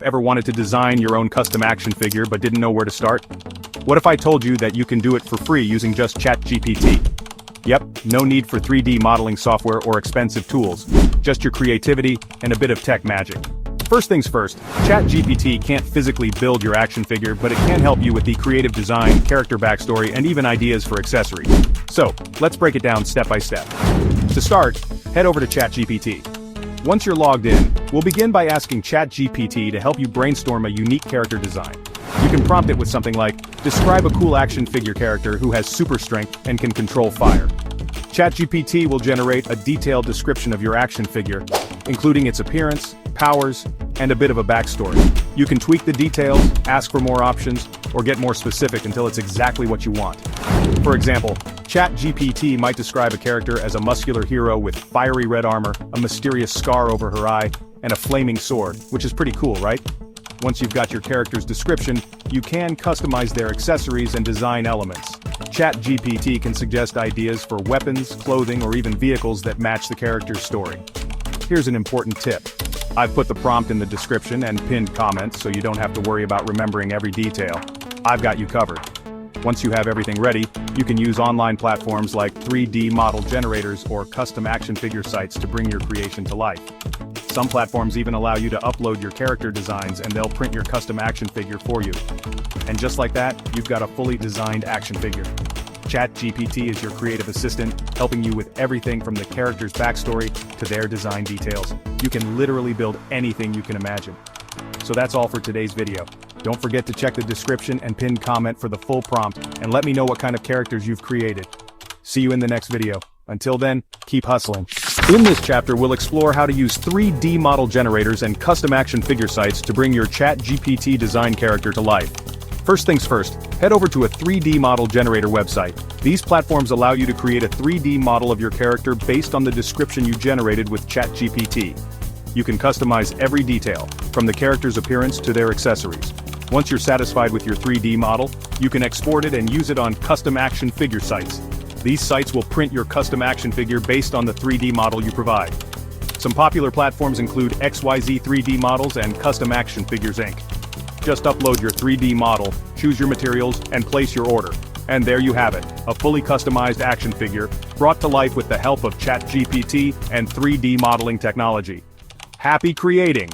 Ever wanted to design your own custom action figure but didn't know where to start? What if I told you that you can do it for free using just ChatGPT? Yep, no need for 3D modeling software or expensive tools, just your creativity and a bit of tech magic. First things first, ChatGPT can't physically build your action figure, but it can help you with the creative design, character backstory, and even ideas for accessories. So, let's break it down step by step. To start, head over to ChatGPT. Once you're logged in, we'll begin by asking ChatGPT to help you brainstorm a unique character design. You can prompt it with something like, describe a cool action figure character who has super strength and can control fire. ChatGPT will generate a detailed description of your action figure, including its appearance, powers, and a bit of a backstory. You can tweak the details, ask for more options, or get more specific until it's exactly what you want. For example, ChatGPT might describe a character as a muscular hero with fiery red armor, a mysterious scar over her eye, and a flaming sword, which is pretty cool, right? Once you've got your character's description, you can customize their accessories and design elements. ChatGPT can suggest ideas for weapons, clothing, or even vehicles that match the character's story. Here's an important tip. I've put the prompt in the description and pinned comments so you don't have to worry about remembering every detail. I've got you covered. Once you have everything ready, you can use online platforms like 3D model generators or custom action figure sites to bring your creation to life. Some platforms even allow you to upload your character designs and they'll print your custom action figure for you. And just like that, you've got a fully designed action figure. ChatGPT is your creative assistant, helping you with everything from the character's backstory to their design details. You can literally build anything you can imagine. So that's all for today's video. Don't forget to check the description and pinned comment for the full prompt, and let me know what kind of characters you've created. See you in the next video. Until then, keep hustling. In this chapter, we'll explore how to use 3D model generators and custom action figure sites to bring your ChatGPT design character to life. First things first, head over to a 3D model generator website. These platforms allow you to create a 3D model of your character based on the description you generated with ChatGPT. You can customize every detail, from the character's appearance to their accessories. Once you're satisfied with your 3D model, you can export it and use it on custom action figure sites. These sites will print your custom action figure based on the 3D model you provide. Some popular platforms include XYZ 3D Models and Custom Action Figures Inc. Just upload your 3D model, choose your materials, and place your order. And there you have it, a fully customized action figure, brought to life with the help of ChatGPT and 3D modeling technology. Happy creating!